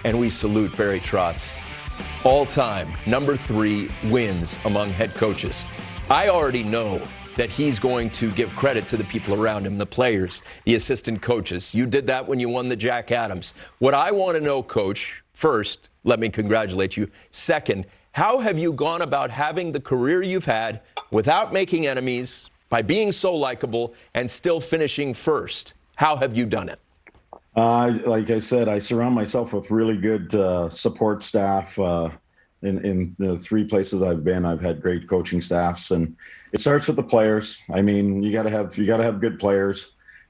and we salute Barry Trotz. All-time number 3 wins among head coaches. I already know that he's going to give credit to the people around him, the players, the assistant coaches. You did that when you won the Jack Adams. What I want to know, Coach, first, let me congratulate you. Second, how have you gone about having the career you've had without making enemies, by being so likable, and still finishing first? How have you done it? Like I said, I surround myself with really good support staff. In the 3 places I've been, I've had great coaching staffs, and it starts with the players. I mean, you got to have good players.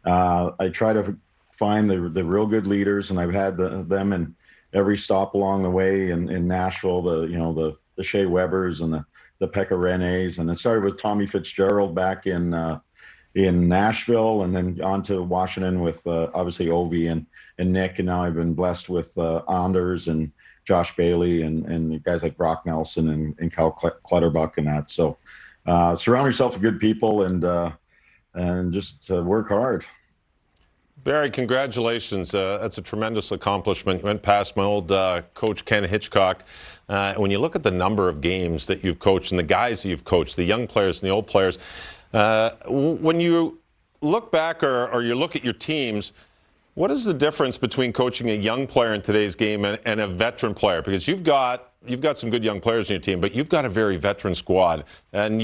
I try to find the real good leaders, and I've had them in every stop along the way in Nashville. The Shea Webbers and the Pekka Renes, and it started with Tommy Fitzgerald back in Nashville, and then on to Washington with obviously Ovi and Nick, and now I've been blessed with Anders and Josh Bailey and guys like Brock Nelson and Kyle Clutterbuck and that. So surround yourself with good people and just work hard. Barry, congratulations. That's a tremendous accomplishment. You went past my old coach, Ken Hitchcock. When you look at the number of games that you've coached and the guys that you've coached, the young players and the old players, when you look back or you look at your teams, what is the difference between coaching a young player in today's game and a veteran player? Because you've got some good young players in your team, but you've got a very veteran squad, and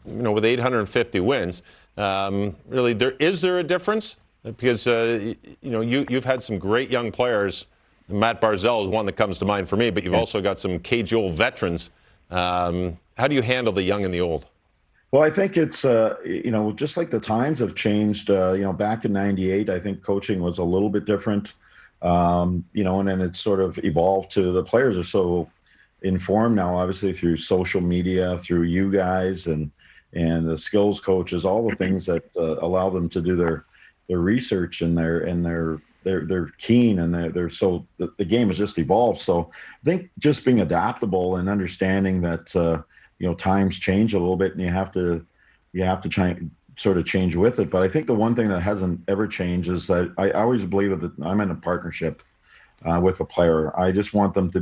with 850 wins, really, is there a difference? Because you've had some great young players. Matt Barzal is one that comes to mind for me, but you've also got some cage-old veterans. How do you handle the young and the old? Well, I think it's, just like the times have changed. Back in '98, I think coaching was a little bit different, and then it's sort of evolved to the players are so informed now, obviously through social media, through you guys and the skills coaches, all the things that allow them to do their research and they're keen and they're so the game has just evolved. So I think just being adaptable and understanding that times change a little bit, and you have to try sort of change with it. But I think the one thing that hasn't ever changed is that I always believe that I'm in a partnership with a player. I just want them to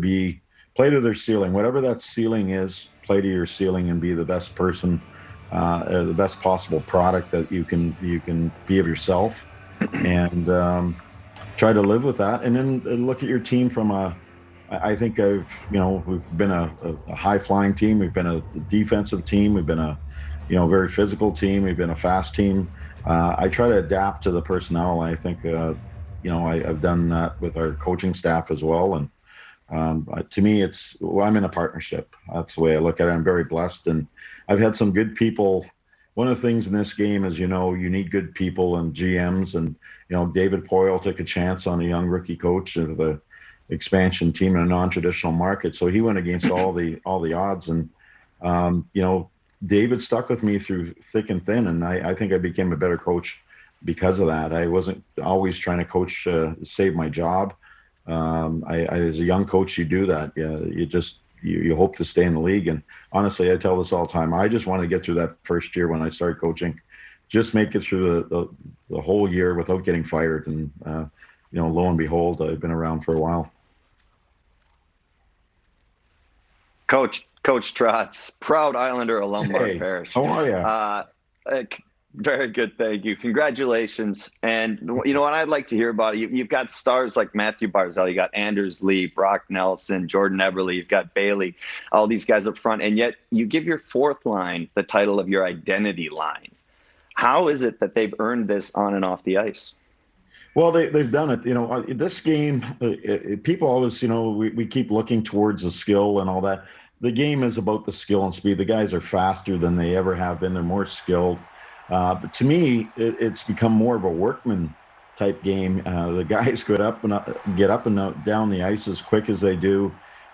play to their ceiling, whatever that ceiling is. Play to your ceiling and be the best person, the best possible product that you can be of yourself, and try to live with that. And then look at your team from I think we've been a high-flying team. We've been a defensive team. We've been a, very physical team. We've been a fast team. I try to adapt to the personnel. I think, I've done that with our coaching staff as well. And to me, I'm in a partnership. That's the way I look at it. I'm very blessed, and I've had some good people. One of the things in this game is, you need good people and GMs. And, David Poyle took a chance on a young rookie coach of the expansion team in a non-traditional market, so he went against all the odds, and David stuck with me through thick and thin, and I think I became a better coach because of that. I wasn't always trying to coach save my job. As a young coach, you do that. You hope to stay in the league, and honestly, I tell this all the time. I just want to get through that first year when I started coaching, just make it through the whole year without getting fired, and lo and behold, I've been around for a while. Coach Trotz, proud Islander of Lombard Parish. How are you? Very good, thank you. Congratulations. And what I'd like to hear about it, you've got stars like Matthew Barzal, you got Anders Lee, Brock Nelson, Jordan Eberle, you've got Bailey, all these guys up front, and yet you give your fourth line the title of your identity line. How is it that they've earned this on and off the ice? Well, they've done it. This game, people always, we keep looking towards the skill and all that. The game is about the skill and speed. The guys are faster than they ever have been. They're more skilled. But to me, it's become more of a workman type game. The guys get up and down the ice as quick as they do.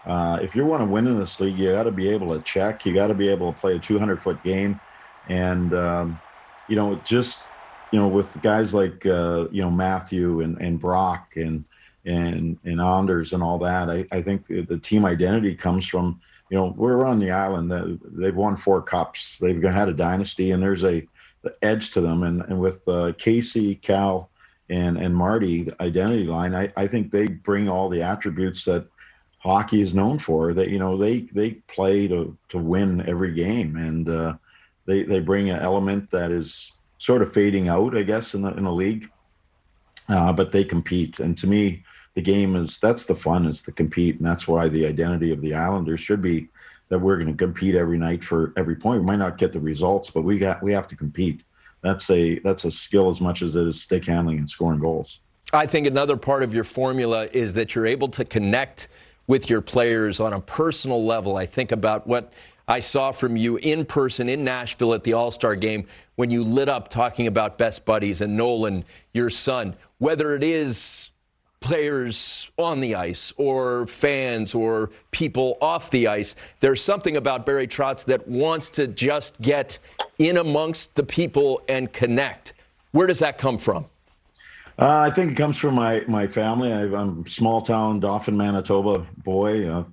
If you want to win in this league, you got to be able to check. You got to be able to play a 200-foot game. And, with guys like, Matthew and Brock and Anders and all that, I think the team identity comes from, we're on the island. They've won 4 cups. They've had a dynasty, and there's the edge to them. And with Casey, Cal, and Marty, the identity line, I think they bring all the attributes that hockey is known for. That they play to win every game, and they bring an element that is sort of fading out, I guess, in the league. But they compete, and to me, the game that's the fun, is to compete, and that's why the identity of the Islanders should be that we're going to compete every night for every point. We might not get the results, but we have to compete. That's a skill as much as it is stick handling and scoring goals. I think another part of your formula is that you're able to connect with your players on a personal level. I think about what I saw from you in person in Nashville at the All-Star game when you lit up talking about best buddies and Nolan, your son, whether it is players on the ice or fans or people off the ice. There's something about Barry Trotz that wants to just get in amongst the people and connect. Where does that come from? I think it comes from my family. I'm a small town Dauphin, Manitoba boy.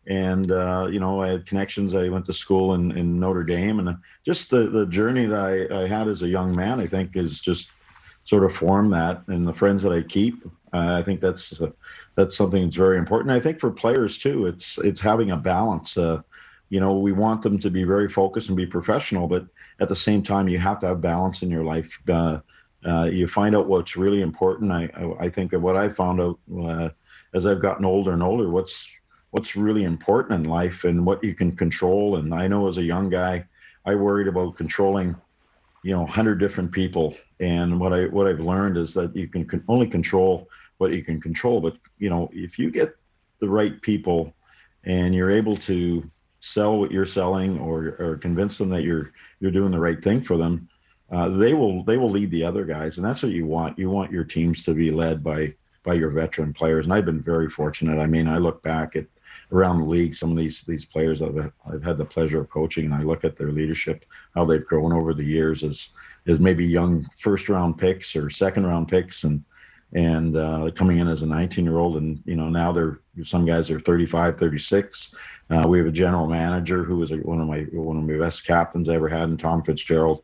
And I had connections. I went to school in Notre Dame, and just the journey that I had as a young man, I think, is just sort of formed that. And the friends that I keep, I think that's something that's very important. I think for players too, it's having a balance. We want them to be very focused and be professional, but at the same time, you have to have balance in your life. You find out what's really important. I think that what I found out as I've gotten older and older, what's really important in life and what you can control. And I know as a young guy, I worried about controlling, 100 different people. And what I've learned is that you can only control what you can control. But, if you get the right people and you're able to sell what you're selling or convince them that you're doing the right thing for them, they will lead the other guys. And that's what you want. You want your teams to be led by your veteran players. And I've been very fortunate. I mean, I look back at around the league, some of these players I've had the pleasure of coaching, and I look at their leadership, how they've grown over the years as maybe young first round picks or second round picks, and coming in as a 19-year-old, and now some guys are 35, 36. We have a general manager who was one of my best captains I ever had, in Tom Fitzgerald.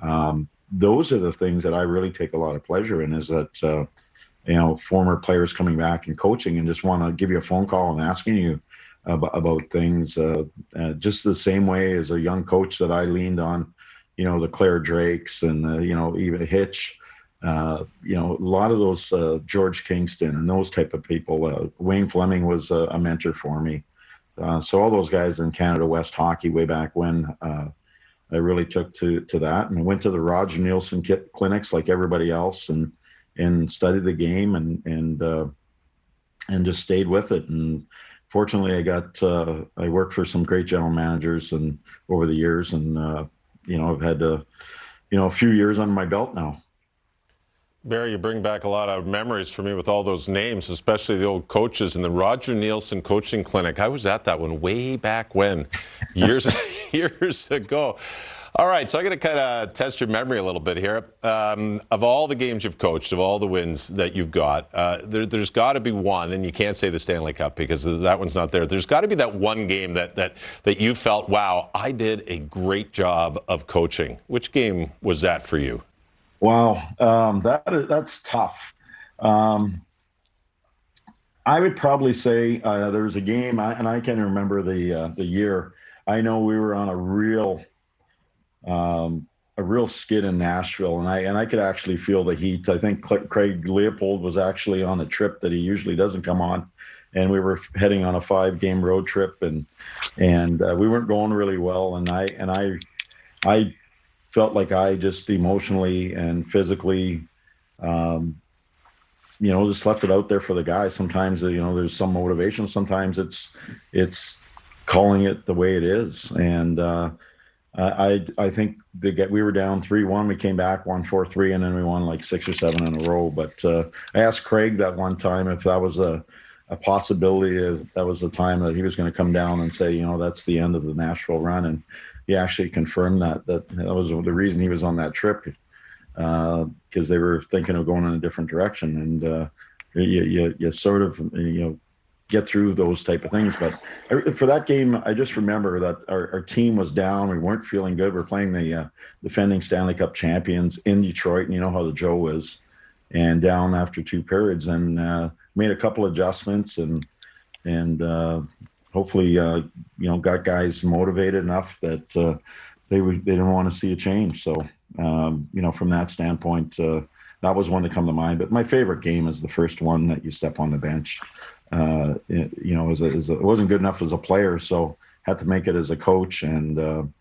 Those are the things that I really take a lot of pleasure in, is that former players coming back and coaching and just want to give you a phone call and asking you about things, just the same way as a young coach that I leaned on, the Claire Drakes and even Hitch, a lot of those George Kingston and those type of people. Wayne Fleming was a mentor for me. So all those guys in Canada West hockey way back when, I really took to that, and I went to the Roger Nielsen clinics like everybody else, and studied the game and just stayed with it. And fortunately, I worked for some great general managers and over the years, and I've had a few years under my belt now. Barry, you bring back a lot of memories for me with all those names, especially the old coaches in the Roger Nielsen coaching clinic. I was at that one way back when, years ago. All right, so I'm going to kind of test your memory a little bit here. Of all the games you've coached, of all the wins that you've got, there's got to be one, and you can't say the Stanley Cup because that one's not there. There's got to be that one game that you felt, wow, I did a great job of coaching. Which game was that for you? Wow, that's tough. I would probably say there was a game, and I can't remember the year. I know we were on a real skid in Nashville, and I could actually feel the heat. I think Craig Leopold was actually on a trip that he usually doesn't come on, and we were heading on a 5-game road trip, and we weren't going really well, and I felt like I just emotionally and physically, just left it out there for the guys. Sometimes, there's some motivation. Sometimes it's calling it the way it is. And I think we were down 3-1. We came back, won 4-3, and then we won like 6 or 7 in a row. But I asked Craig that one time if that was a possibility, if that was the time that he was going to come down and say, that's the end of the Nashville run. And he actually confirmed that was the reason he was on that trip, because they were thinking of going in a different direction. And you sort of get through those type of things. But for that game, I just remember that our team was down. We weren't feeling good. We're playing the defending Stanley Cup champions in Detroit, and you know how the Joe is. and down after 2 periods, and made a couple adjustments and hopefully got guys motivated enough that they didn't want to see a change. So from that standpoint, that was one to come to mind. But my favorite game is the first one that you step on the bench. It wasn't good enough as a player, so had to make it as a coach, and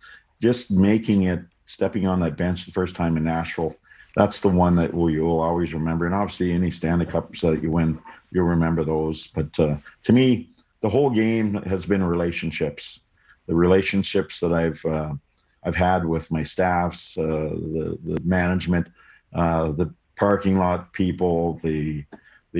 just making it, stepping on that bench the first time in Nashville. That's the one that you'll always remember. And obviously any Stanley Cups that you win, you'll remember those. But to me, the whole game has been relationships. The relationships that I've had with my staffs, the management, the parking lot people, the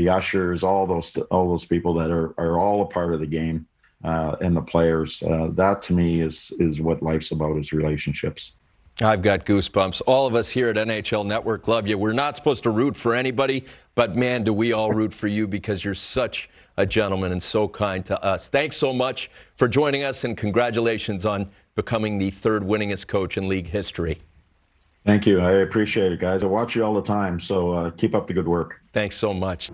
ushers, all those people that are all a part of the game, and the players. That to me is what life's about, is relationships. I've got goosebumps. All of us here at NHL Network love you. We're not supposed to root for anybody, but man, do we all root for you, because you're such a gentleman and so kind to us. Thanks so much for joining us, and congratulations on becoming the 3rd winningest coach in league history. Thank you. I appreciate it, guys. I watch you all the time, so keep up the good work. Thanks so much.